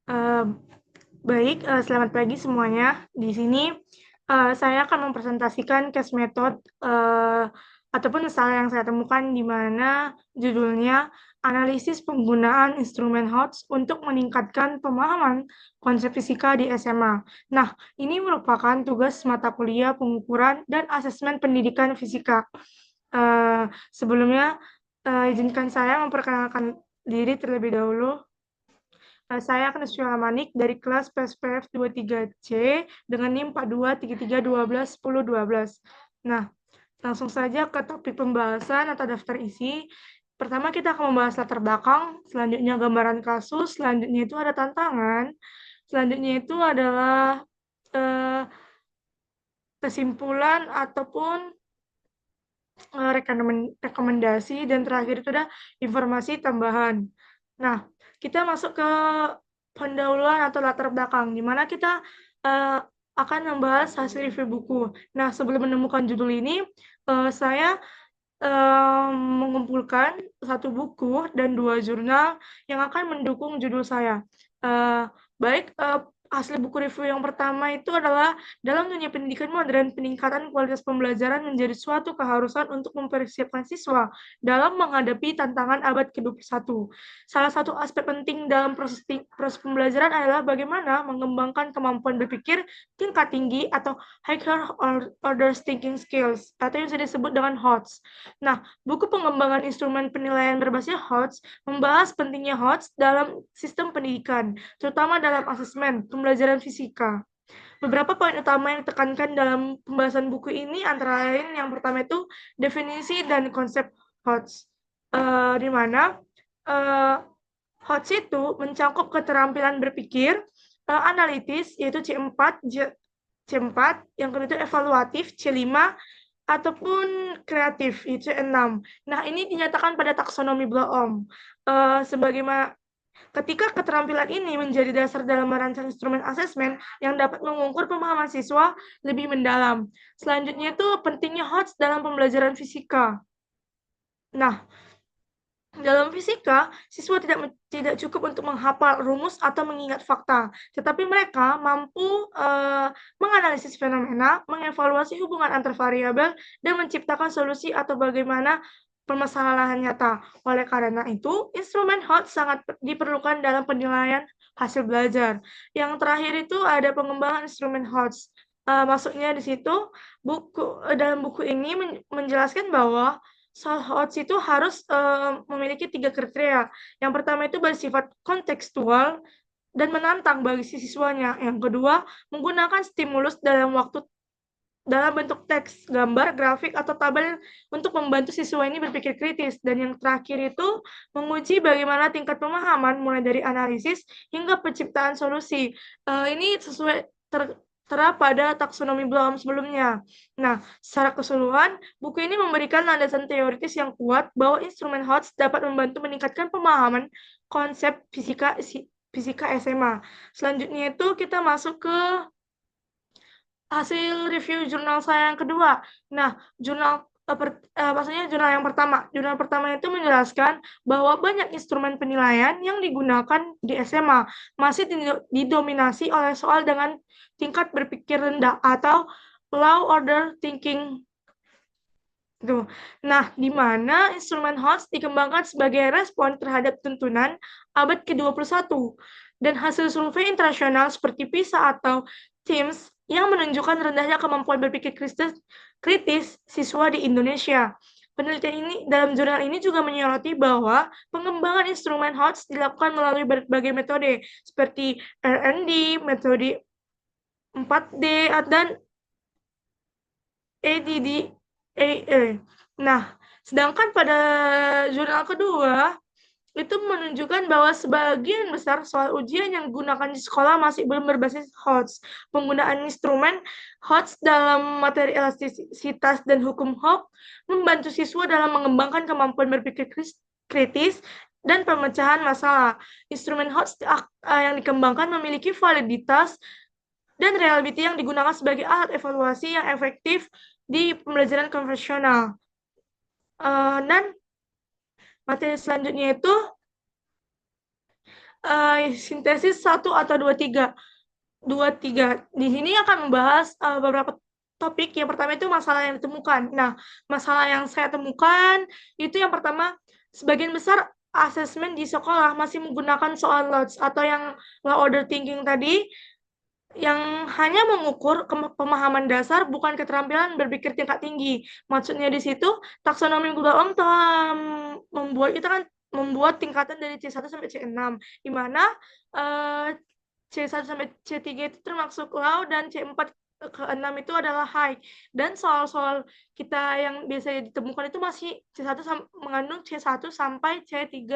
Eh, Baik, selamat pagi semuanya. Di sini saya akan mempresentasikan case method ataupun misalnya yang saya temukan di mana judulnya analisis penggunaan instrumen HOTS untuk meningkatkan pemahaman konsep fisika di SMA. Nah, ini merupakan tugas mata kuliah pengukuran dan asesmen pendidikan fisika. Sebelumnya, izinkan saya memperkenalkan diri terlebih dahulu. Saya Agnes Manik dari kelas PSPF 23C dengan NIM 4233121012. Nah, langsung saja ke topik pembahasan atau daftar isi. Pertama kita akan membahas latar belakang, selanjutnya gambaran kasus, selanjutnya itu ada tantangan, selanjutnya itu adalah eh, kesimpulan ataupun rekomendasi, dan terakhir itu ada informasi tambahan. Nah, kita masuk ke pendahuluan atau latar belakang, di mana kita akan membahas hasil review buku. Nah, sebelum menemukan judul ini, saya mengumpulkan satu buku dan 2 jurnal yang akan mendukung judul saya. Baik, hasil buku review yang pertama itu adalah dalam dunia pendidikan modern, peningkatan kualitas pembelajaran menjadi suatu keharusan untuk mempersiapkan siswa dalam menghadapi tantangan abad ke-21. Salah satu aspek penting dalam proses pembelajaran adalah bagaimana mengembangkan kemampuan berpikir tingkat tinggi atau higher order thinking skills, atau yang bisa disebut dengan HOTS. Nah, buku pengembangan instrumen penilaian berbasis HOTS membahas pentingnya HOTS dalam sistem pendidikan, terutama dalam asesmen pembelajaran fisika. Beberapa poin utama yang ditekankan dalam pembahasan buku ini antara lain yang pertama itu definisi dan konsep HOTS, di mana HOTS itu mencakup keterampilan berpikir, analitis, yaitu C4, yang kedua itu evaluatif, C5, ataupun kreatif, yaitu C6. Nah, ini dinyatakan pada taksonomi Bloom. Sebagaimana ketika keterampilan ini menjadi dasar dalam merancang instrumen asesmen yang dapat mengukur pemahaman siswa lebih mendalam. Selanjutnya itu pentingnya HOTS dalam pembelajaran fisika. Nah, dalam fisika, siswa tidak cukup untuk menghafal rumus atau mengingat fakta, tetapi mereka mampu menganalisis fenomena, mengevaluasi hubungan antar variabel, dan menciptakan solusi atau bagaimana permasalahan nyata. Oleh karena itu, instrumen HOTS sangat diperlukan dalam penilaian hasil belajar. Yang terakhir itu ada pengembangan instrumen HOTS. Maksudnya di situ dalam buku ini menjelaskan bahwa soal HOTS itu harus memiliki 3 kriteria. Yang pertama itu bersifat kontekstual dan menantang bagi siswanya. Yang kedua, menggunakan stimulus dalam bentuk teks, gambar, grafik, atau tabel untuk membantu siswa ini berpikir kritis. Dan yang terakhir itu menguji bagaimana tingkat pemahaman mulai dari analisis hingga penciptaan solusi. Ini sesuai tertera pada taksonomi Bloom sebelumnya. Nah, secara keseluruhan, buku ini memberikan landasan teoritis yang kuat bahwa instrumen HOTS dapat membantu meningkatkan pemahaman konsep fisika SMA. Selanjutnya itu kita masuk ke hasil review jurnal saya yang kedua. Nah, maksudnya jurnal yang pertama. Jurnal pertama itu menjelaskan bahwa banyak instrumen penilaian yang digunakan di SMA masih didominasi oleh soal dengan tingkat berpikir rendah atau low order thinking. Tuh. Nah, di mana instrumen HOTS dikembangkan sebagai respon terhadap tuntunan abad ke-21 dan hasil survei internasional seperti PISA atau TIMSS yang menunjukkan rendahnya kemampuan berpikir kritis siswa di Indonesia. Penelitian ini dalam jurnal ini juga menyoroti bahwa pengembangan instrumen HOTS dilakukan melalui berbagai metode seperti R&D, metode 4D, dan ADD. Nah, sedangkan pada jurnal kedua itu menunjukkan bahwa sebagian besar soal ujian yang digunakan di sekolah masih belum berbasis HOTS. Penggunaan instrumen HOTS dalam materi elastisitas dan hukum Hooke membantu siswa dalam mengembangkan kemampuan berpikir kritis dan pemecahan masalah. Instrumen HOTS yang dikembangkan memiliki validitas dan reliability yang digunakan sebagai alat evaluasi yang efektif di pembelajaran konvensional. Dan materi selanjutnya itu sintesis 1 atau 23. Di sini akan membahas beberapa topik. Yang pertama itu masalah yang ditemukan. Nah, masalah yang saya temukan itu yang pertama, sebagian besar asesmen di sekolah masih menggunakan soal LOTS atau yang low order thinking tadi, yang hanya mengukur pemahaman dasar, bukan keterampilan berpikir tingkat tinggi. Maksudnya di situ, taksonomi Bloom telah membuat tingkatan dari C1 sampai C6, di mana C1 sampai C3 itu termasuk low, dan C4 ke 6 itu adalah high. Dan soal-soal kita yang biasanya ditemukan itu masih C1 mengandung C1 sampai C3.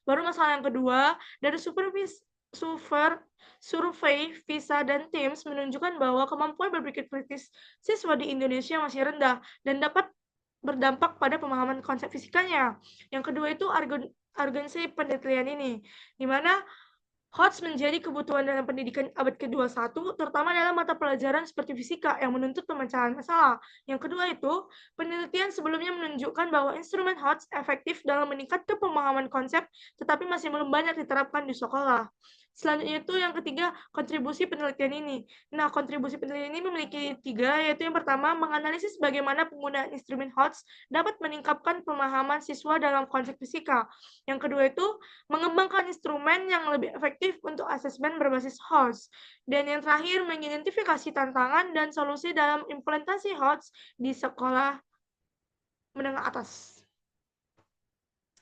Baru masalah yang kedua, dari survei PISA dan TIMSS menunjukkan bahwa kemampuan berpikir kritis siswa di Indonesia masih rendah dan dapat berdampak pada pemahaman konsep fisikanya. Yang kedua itu urgensi penelitian ini, di mana HOTS menjadi kebutuhan dalam pendidikan abad ke-21, terutama dalam mata pelajaran seperti fisika yang menuntut pemecahan masalah. Yang kedua itu, penelitian sebelumnya menunjukkan bahwa instrumen HOTS efektif dalam meningkatkan pemahaman konsep, tetapi masih belum banyak diterapkan di sekolah. Selanjutnya itu yang ketiga, kontribusi penelitian ini. Nah, kontribusi penelitian ini memiliki 3, yaitu yang pertama, menganalisis bagaimana penggunaan instrumen HOTS dapat meningkatkan pemahaman siswa dalam konsep fisika. Yang kedua itu, mengembangkan instrumen yang lebih efektif untuk asesmen berbasis HOTS. Dan yang terakhir, mengidentifikasi tantangan dan solusi dalam implementasi HOTS di sekolah menengah atas.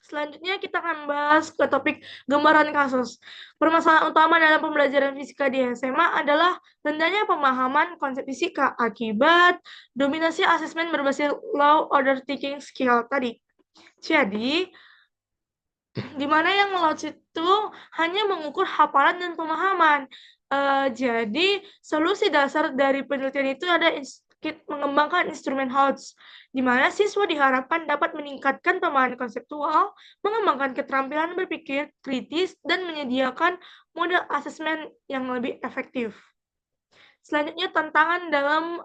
Selanjutnya kita akan bahas ke topik gambaran kasus. Permasalahan utama dalam pembelajaran fisika di SMA adalah rendahnya pemahaman konsep fisika akibat dominasi asesmen berbasis low order thinking skill tadi. Jadi, di mana yang LOTS itu hanya mengukur hafalan dan pemahaman. Jadi, solusi dasar dari penelitian itu ada mengembangkan instrumen HOTS, di mana siswa diharapkan dapat meningkatkan pemahaman konseptual, mengembangkan keterampilan berpikir kritis, dan menyediakan model asesmen yang lebih efektif. Selanjutnya, tantangan dalam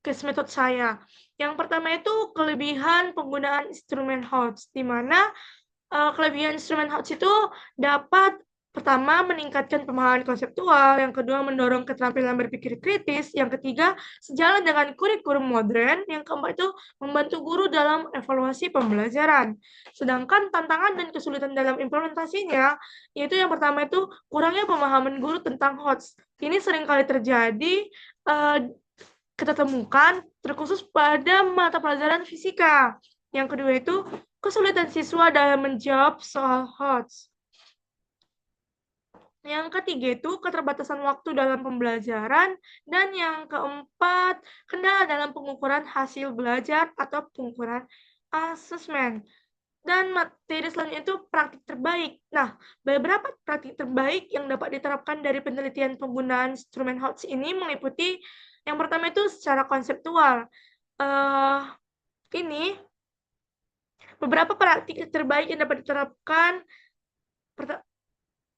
case method saya. Yang pertama itu kelebihan penggunaan instrumen HOTS, di mana kelebihan instrumen HOTS itu dapat pertama meningkatkan pemahaman konseptual, yang kedua mendorong keterampilan berpikir kritis, yang ketiga sejalan dengan kurikulum modern, yang keempat itu membantu guru dalam evaluasi pembelajaran. Sedangkan tantangan dan kesulitan dalam implementasinya, yaitu yang pertama itu kurangnya pemahaman guru tentang HOTS. Ini seringkali terjadi, kita temukan terkhusus pada mata pelajaran fisika. Yang kedua itu kesulitan siswa dalam menjawab soal HOTS. Yang ketiga itu keterbatasan waktu dalam pembelajaran, dan yang keempat kendala dalam pengukuran hasil belajar atau pengukuran asesmen. Dan materi selanjutnya itu praktik terbaik. Nah, beberapa praktik terbaik yang dapat diterapkan dari penelitian penggunaan instrumen HOTS ini meliputi yang pertama itu secara konseptual. Ini beberapa praktik terbaik yang dapat diterapkan,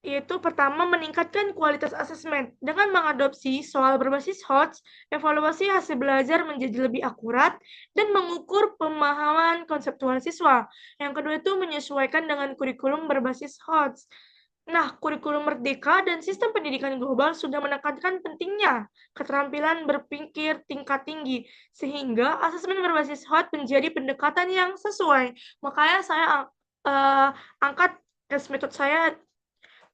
yaitu pertama, meningkatkan kualitas asesmen. Dengan mengadopsi soal berbasis HOTS, evaluasi hasil belajar menjadi lebih akurat dan mengukur pemahaman konseptual siswa. Yang kedua itu menyesuaikan dengan kurikulum berbasis HOTS. Nah, kurikulum Merdeka dan sistem pendidikan global sudah menekankan pentingnya keterampilan berpikir tingkat tinggi, sehingga asesmen berbasis HOTS menjadi pendekatan yang sesuai. Makanya saya angkat case method saya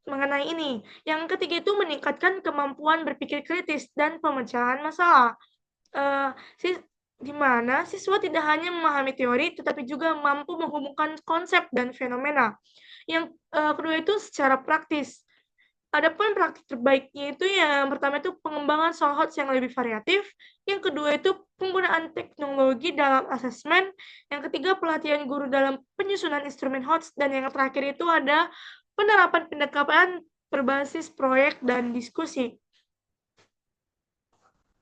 mengenai ini. Yang ketiga itu meningkatkan kemampuan berpikir kritis dan pemecahan masalah. Di mana siswa tidak hanya memahami teori, tetapi juga mampu menghubungkan konsep dan fenomena. Yang kedua itu secara praktis. Adapun praktik terbaiknya itu yang pertama itu pengembangan soal HOTS yang lebih variatif, yang kedua itu penggunaan teknologi dalam asesmen, yang ketiga pelatihan guru dalam penyusunan instrumen HOTS, dan yang terakhir itu ada penerapan pendekatan berbasis proyek dan diskusi.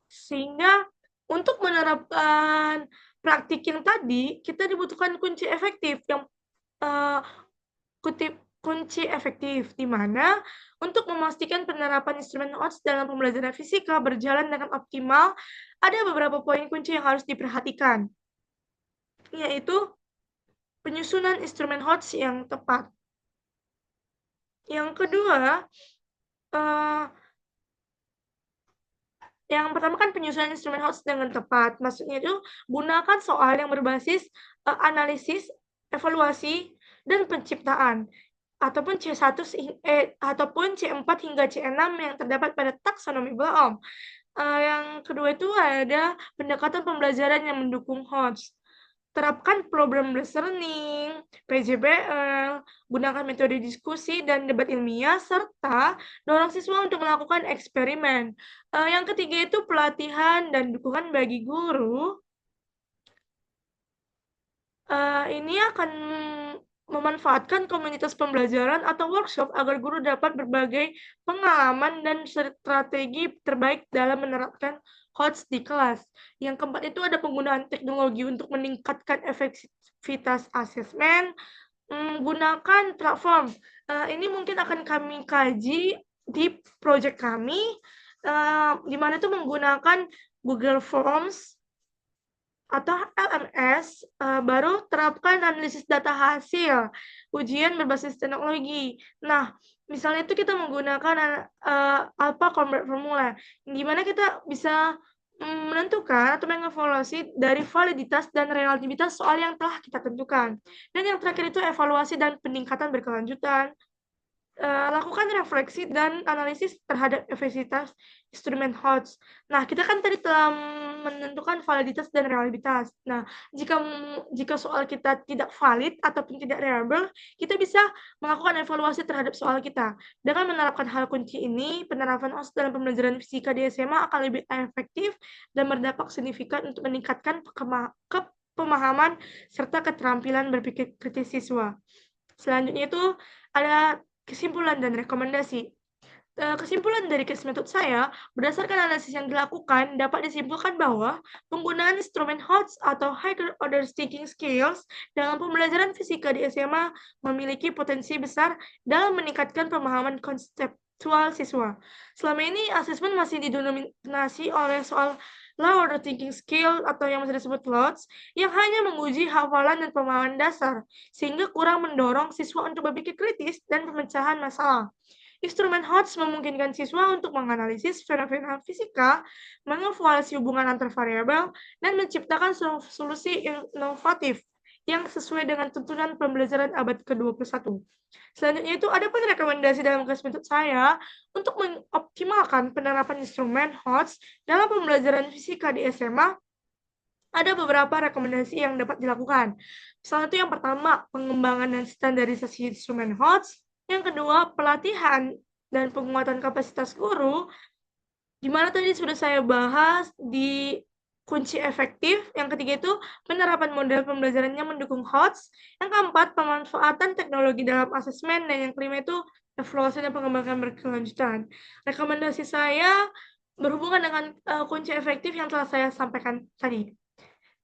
Sehingga untuk menerapkan praktik yang tadi, kita dibutuhkan kunci efektif yang kunci efektif, di mana untuk memastikan penerapan instrumen HOTS dalam pembelajaran fisika berjalan dengan optimal, ada beberapa poin kunci yang harus diperhatikan, yaitu penyusunan instrumen HOTS yang tepat. Yang kedua, eee yang pertama kan penyusunan instrumen HOTS dengan tepat. Maksudnya itu gunakan soal yang berbasis, analisis, evaluasi, dan penciptaan, ataupun ataupun C4 hingga C6 yang terdapat pada taksonomi Bloom. Yang kedua itu ada pendekatan pembelajaran yang mendukung HOTS. Terapkan problem-based learning, PJBL, gunakan metode diskusi dan debat ilmiah, serta dorong siswa untuk melakukan eksperimen. Yang ketiga itu pelatihan dan dukungan bagi guru. Ini akan memanfaatkan komunitas pembelajaran atau workshop agar guru dapat berbagai pengalaman dan strategi terbaik dalam menerapkan HOTS di kelas. Yang keempat itu ada penggunaan teknologi untuk meningkatkan efektivitas asesmen, gunakan platform. Ini mungkin akan kami kaji di proyek kami, di mana itu menggunakan Google Forms atau LMS, baru terapkan analisis data hasil ujian berbasis teknologi. Nah, misalnya itu kita menggunakan Alpha Convert Formula, di mana kita bisa menentukan atau mengevaluasi dari validitas dan relativitas soal yang telah kita tentukan. Dan yang terakhir itu evaluasi dan peningkatan berkelanjutan. Lakukan refleksi dan analisis terhadap efektivitas instrumen HOTS. Nah, kita kan tadi telah menentukan validitas dan reliabilitas. Nah, jika soal kita tidak valid ataupun tidak reliable, kita bisa melakukan evaluasi terhadap soal kita. Dengan menerapkan hal kunci ini, penerapan HOTS dalam pembelajaran fisika di SMA akan lebih efektif dan berdampak signifikan untuk meningkatkan pemahaman serta keterampilan berpikir kritis siswa. Selanjutnya itu ada kesimpulan dan rekomendasi. Kesimpulan dari case method saya, berdasarkan analisis yang dilakukan, dapat disimpulkan bahwa penggunaan instrumen HOTS atau Higher Order Thinking Skills dalam pembelajaran fisika di SMA memiliki potensi besar dalam meningkatkan pemahaman konseptual siswa. Selama ini, asesmen masih didominasi oleh soal Low Order Thinking Skill atau yang masih disebut LOTS, yang hanya menguji hafalan dan pemahaman dasar, sehingga kurang mendorong siswa untuk berpikir kritis dan pemecahan masalah. Instrumen HOTS memungkinkan siswa untuk menganalisis fenomena fisika, mengevaluasi hubungan antar variabel, dan menciptakan solusi inovatif yang sesuai dengan tuntunan pembelajaran abad ke-21. Selanjutnya itu ada pun rekomendasi dalam kelas method saya untuk mengoptimalkan penerapan instrumen HOTS dalam pembelajaran fisika di SMA. Ada beberapa rekomendasi yang dapat dilakukan. Misalnya itu yang pertama, pengembangan dan standarisasi instrumen HOTS. Yang kedua, pelatihan dan penguatan kapasitas guru, di mana tadi sudah saya bahas di kunci efektif. Yang ketiga itu penerapan model pembelajaran yang mendukung HOTS. Yang keempat, pemanfaatan teknologi dalam asesmen. Dan yang kelima itu evaluasi dan pengembangan berkelanjutan. Rekomendasi saya berhubungan dengan kunci efektif yang telah saya sampaikan tadi.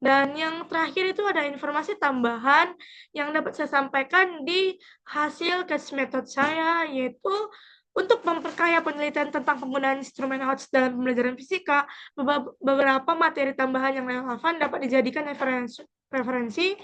Dan yang terakhir itu ada informasi tambahan yang dapat saya sampaikan di hasil case method saya, yaitu untuk memperkaya penelitian tentang penggunaan instrumen HOTS dalam pembelajaran fisika, beberapa materi tambahan yang relevan dapat dijadikan referensi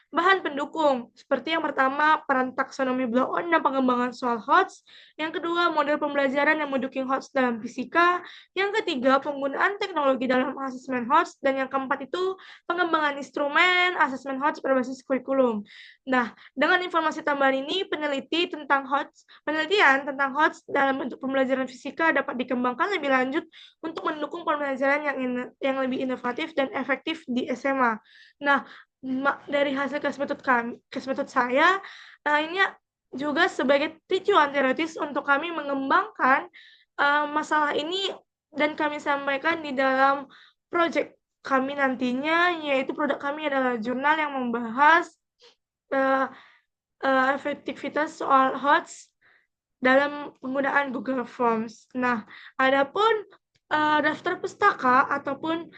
bahan pendukung, seperti yang pertama, peran taksonomi Bloom dan pengembangan soal HOTS. Yang kedua, model pembelajaran yang mendukung HOTS dalam fisika. Yang ketiga, penggunaan teknologi dalam asesmen HOTS. Dan yang keempat itu, pengembangan instrumen asesmen HOTS berbasis kurikulum. Nah, dengan informasi tambahan ini, penelitian tentang HOTS dalam bentuk pembelajaran fisika dapat dikembangkan lebih lanjut untuk mendukung pembelajaran yang lebih inovatif dan efektif di SMA. Nah, dari hasil case method saya, ini juga sebagai tujuan teoritis untuk kami mengembangkan masalah ini dan kami sampaikan di dalam proyek kami nantinya, yaitu produk kami adalah jurnal yang membahas efektivitas soal HOTS dalam penggunaan Google Forms. Nah, adapun daftar pustaka ataupun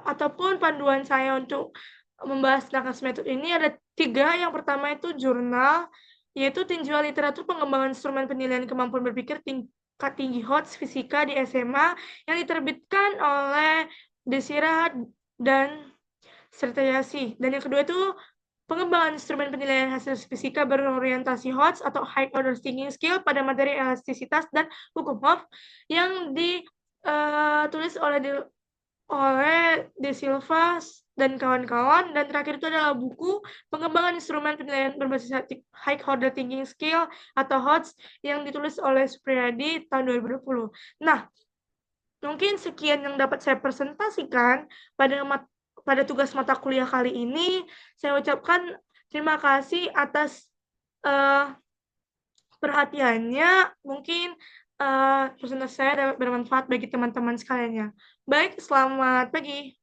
ataupun panduan saya untuk membahas tentang metode ini ada 3. Yang pertama itu jurnal, yaitu tinjauan literatur pengembangan instrumen penilaian kemampuan berpikir tingkat tinggi HOTS fisika di SMA yang diterbitkan oleh Desira dan Sertayasi. Dan yang kedua itu pengembangan instrumen penilaian hasil fisika berorientasi HOTS atau High Order Thinking Skill pada materi elastisitas dan hukum Hooke yang ditulis oleh De Silva dan kawan-kawan, dan terakhir itu adalah buku pengembangan instrumen penilaian berbasis High Order Thinking Skill atau HOTS yang ditulis oleh Supriyadi tahun 2020. Nah, mungkin sekian yang dapat saya presentasikan pada tugas mata kuliah kali ini. Saya ucapkan terima kasih atas perhatiannya. Mungkin presentasi saya dapat bermanfaat bagi teman-teman sekalian. Baik, selamat pagi.